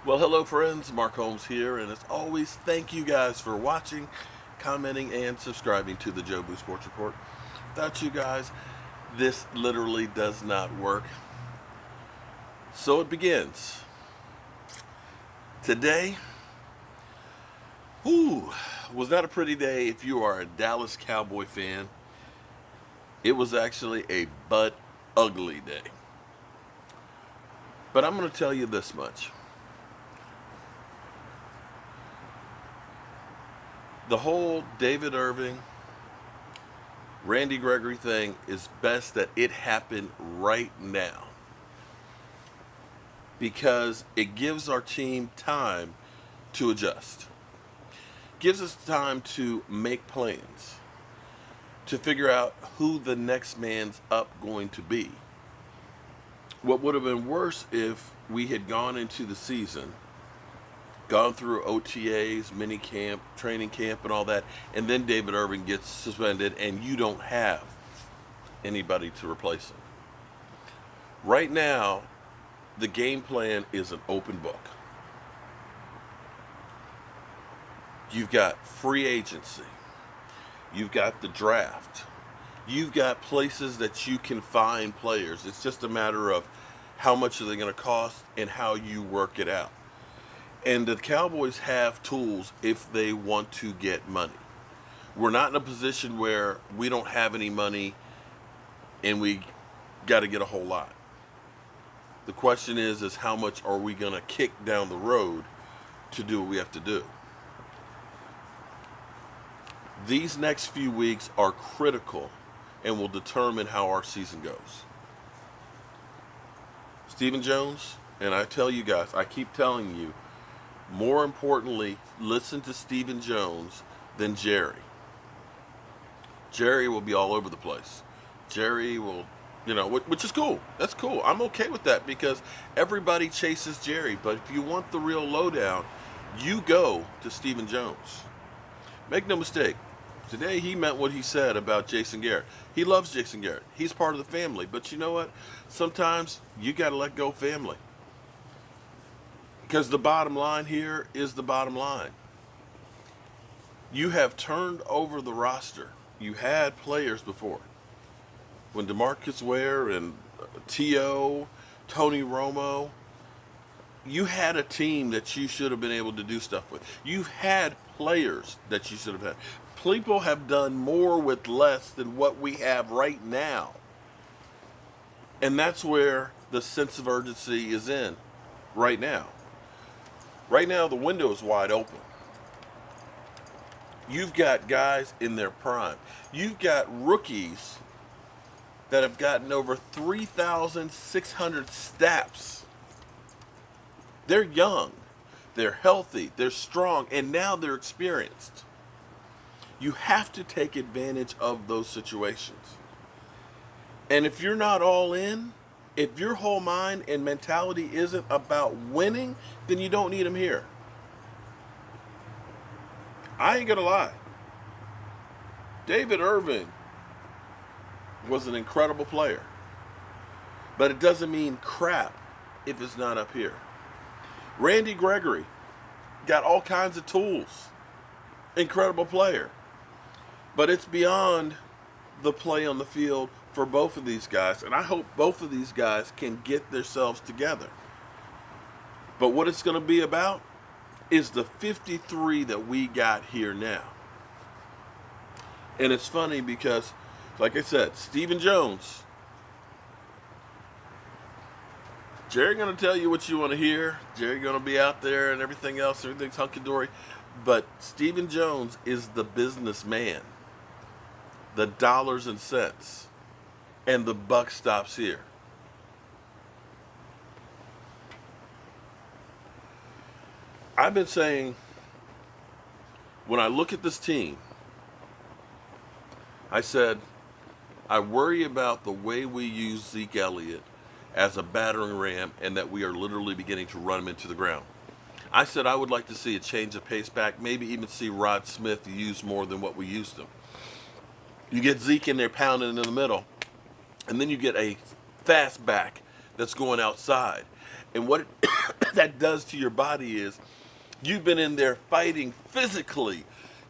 Well, hello, friends. Mark Holmes here, and as always, thank you guys for watching, commenting, and subscribing to the Jobu Sports Report. Without you guys, this literally does not work. So it begins. Today, was not a pretty day if you are a Dallas Cowboy fan. It was actually a butt ugly day. But I'm going to tell you this much. The whole David Irving, Randy Gregory thing is best that it happened right now because it gives our team time to adjust. Gives us time to make plans, to figure out who the next man's up going to be. What would have been worse if we had gone into the season, gone through OTAs, mini camp, training camp, and all that, and then David Irving gets suspended and you don't have anybody to replace him. Right now, the game plan is an open book. You've got free agency. You've got the draft. You've got places that you can find players. It's just a matter of how much are they going to cost and how you work it out. And the Cowboys have tools if they want to get money. We're not in a position where we don't have any money and we got to get a whole lot. The question is how much are we going to kick down the road to do what we have to do? These next few weeks are critical and will determine how our season goes. Stephen Jones, and I tell you guys, I keep telling you, more importantly, listen to Stephen Jones than Jerry. Jerry will be all over the place. Jerry will, which is cool. That's cool. I'm okay with that because everybody chases Jerry. But if you want the real lowdown, you go to Stephen Jones. Make no mistake. Today he meant what he said about Jason Garrett. He loves Jason Garrett. He's part of the family. But you know what? Sometimes you got to let go family. Because the bottom line here is the bottom line. You have turned over the roster. You had players before. When DeMarcus Ware and T.O., Tony Romo, you had a team that you should have been able to do stuff with. You've had players that you should have had. People have done more with less than what we have right now. And that's where the sense of urgency is in right now. Right now, the window is wide open. You've got guys in their prime. You've got rookies that have gotten over 3,600 snaps. They're young, they're healthy, they're strong, and now they're experienced. You have to take advantage of those situations. And if you're not all in, if your whole mind and mentality isn't about winning, then you don't need them here. I ain't gonna lie. David Irving was an incredible player. But it doesn't mean crap if it's not up here. Randy Gregory got all kinds of tools. Incredible player. But it's beyond the play on the field for both of these guys. And I hope both of these guys can get themselves together. But what it's going to be about is the 53 that we got here now. And it's funny because, like I said, Stephen Jones, Jerry going to tell you what you want to hear. Jerry going to be out there and everything else. Everything's hunky-dory. But Stephen Jones is the businessman. The dollars and cents. And the buck stops here. I've been saying, when I look at this team, I said, I worry about the way we use Zeke Elliott as a battering ram and that we are literally beginning to run him into the ground. I said I would like to see a change of pace back, maybe even see Rod Smith used more than what we used him. You get Zeke in there pounding in the middle, and then you get a fast back that's going outside. And what that does to your body is you've been in there fighting physically,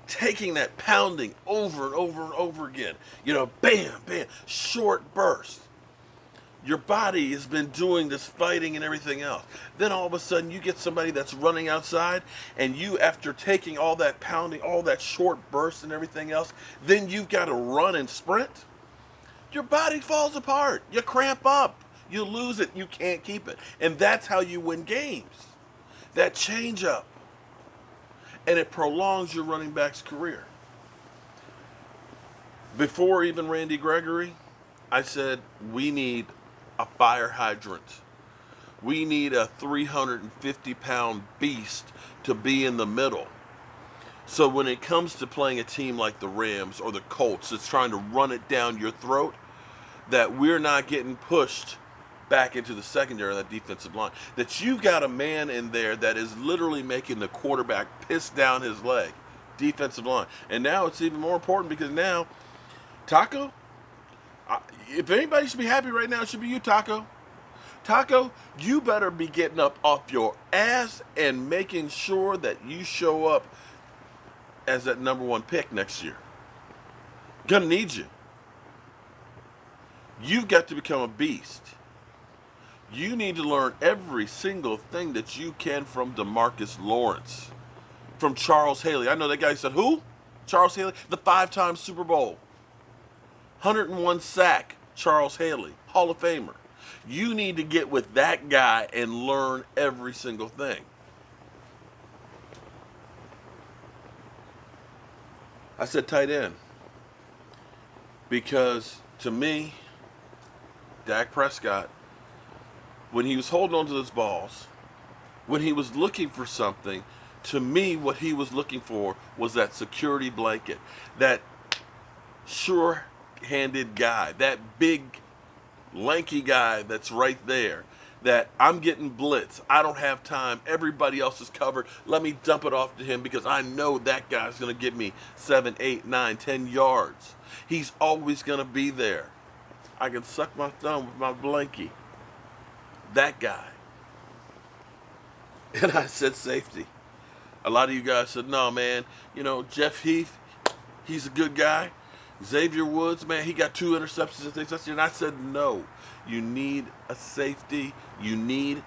taking that pounding over and over and over again. Bam, bam, short bursts. Your body has been doing this fighting and everything else. Then all of a sudden you get somebody that's running outside, and you, after taking all that pounding, all that short burst and everything else, then you've got to run and sprint. Your body falls apart. You cramp up. You lose it. You can't keep it. And that's how you win games. That change up. And it prolongs your running back's career. Before even Randy Gregory, I said we need a fire hydrant. We need a 350-pound beast to be in the middle. So when it comes to playing a team like the Rams or the Colts that's trying to run it down your throat, that we're not getting pushed back into the secondary of that defensive line. That you've got a man in there that is literally making the quarterback piss down his leg. Defensive line. And now it's even more important because now, Taco, if anybody should be happy right now, it should be you, Taco. Taco, you better be getting up off your ass and making sure that you show up as that number one pick next year. Gonna need you. You've got to become a beast. You need to learn every single thing that you can from DeMarcus Lawrence, from Charles Haley. I know that guy said, who? Charles Haley? The 5-time Super Bowl. 101 sack, Charles Haley, Hall of Famer. You need to get with that guy and learn every single thing. I said tight end because to me, Dak Prescott, when he was holding on to those balls, when he was looking for something, to me what he was looking for was that security blanket, that sure-handed guy, that big, lanky guy that's right there, that I'm getting blitz, I don't have time, everybody else is covered, let me dump it off to him because I know that guy's going to get me 7, 8, 9, 10 yards. He's always going to be there. I can suck my thumb with my blankie. That guy. And I said safety. A lot of you guys said, no, man, Jeff Heath, he's a good guy. Xavier Woods, man, he got 2 interceptions and things like that. And I said, no, you need a safety. You need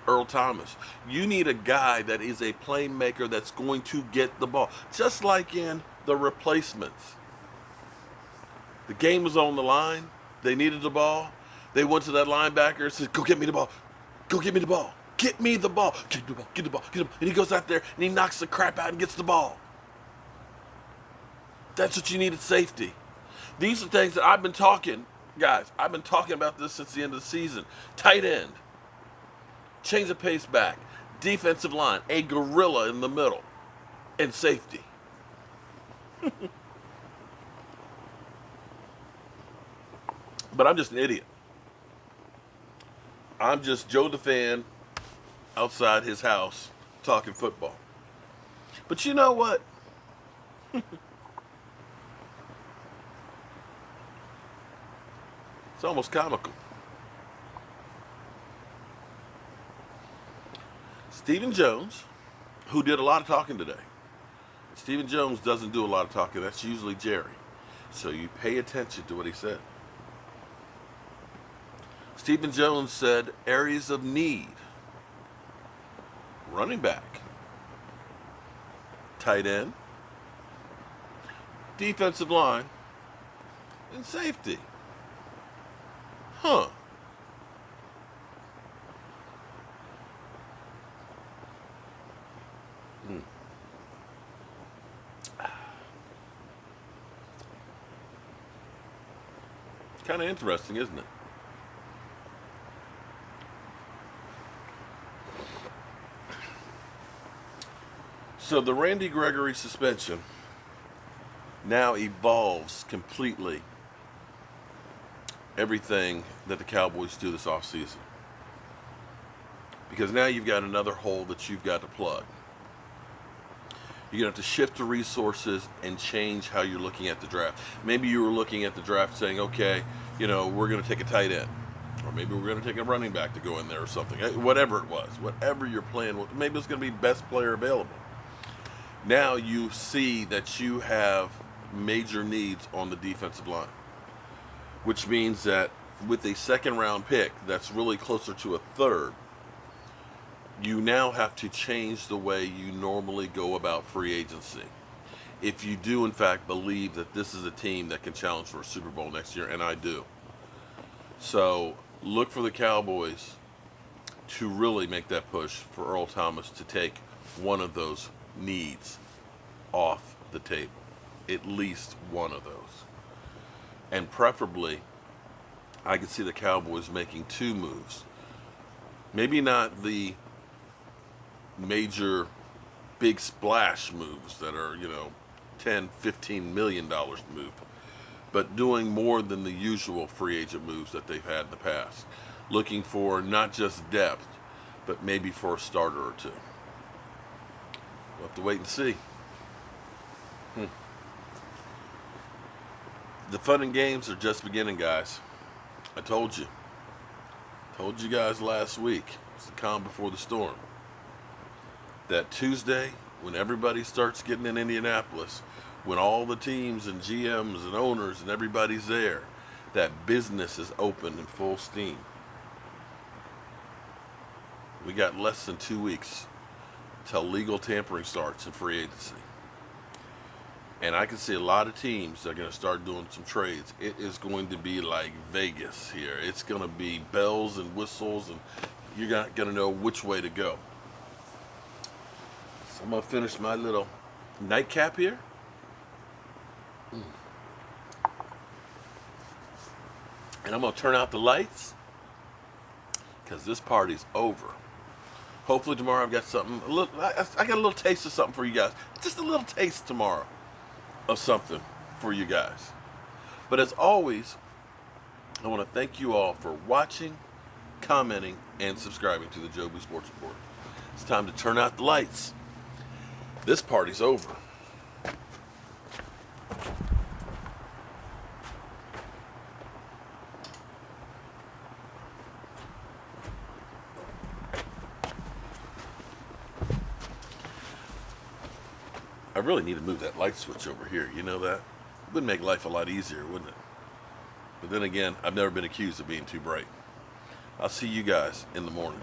Earl Thomas. You need a guy that is a playmaker that's going to get the ball. Just like in The Replacements. The game was on the line. They needed the ball. They went to that linebacker and said, go get me the ball. Go get me the ball. Get me the ball. Get the ball. Get the ball. Get the ball. And he goes out there and he knocks the crap out and gets the ball. That's what you need at safety. These are things that I've been talking, guys. I've been talking about this since the end of the season. Tight end. Change the pace back. Defensive line. A gorilla in the middle. And safety. But I'm just an idiot. I'm just Joe the fan outside his house talking football. But you know what? It's almost comical. Stephen Jones, who did a lot of talking today. Stephen Jones doesn't do a lot of talking. That's usually Jerry. So you pay attention to what he said. Stephen Jones said areas of need: running back, tight end, defensive line, and safety. Huh. Kind of interesting, isn't it? So the Randy Gregory suspension now evolves completely everything that the Cowboys do this offseason. Because now you've got another hole that you've got to plug. You're going to have to shift the resources and change how you're looking at the draft. Maybe you were looking at the draft saying, okay, we're going to take a tight end. or maybe we're going to take a running back to go in there or something. Whatever it was, whatever your plan was, maybe it's going to be best player available. Now you see that you have major needs on the defensive line, which means that with a second round pick that's really closer to a third, you now have to change the way you normally go about free agency. If you do, in fact, believe that this is a team that can challenge for a Super Bowl next year, and I do. So look for the Cowboys to really make that push for Earl Thomas to take one of those needs off the table. At least one of those. And preferably, I could see the Cowboys making two moves. Maybe not the major big splash moves that are, $10, $15 million move, but doing more than the usual free agent moves that they've had in the past. Looking for not just depth, but maybe for a starter or two. We'll have to wait and see. The fun and games are just beginning, guys. I told you. Told you guys last week. It's the calm before the storm. That Tuesday, when everybody starts getting in Indianapolis, when all the teams and GMs and owners and everybody's there, that business is open in full steam. We got less than 2 weeks till legal tampering starts in free agency. And I can see a lot of teams that are going to start doing some trades. It is going to be like Vegas here. It's going to be bells and whistles, and you're not going to know which way to go. So I'm going to finish my little nightcap here. And I'm going to turn out the lights because this party's over. Hopefully tomorrow I've got something. I got a little taste of something for you guys. Just a little taste tomorrow of something for you guys. But as always, I want to thank you all for watching, commenting, and subscribing to the Joby Sports Report. It's time to turn out the lights. This party's over. I really need to move that light switch over here. You know that? It would make life a lot easier, wouldn't it? But then again, I've never been accused of being too bright. I'll see you guys in the morning.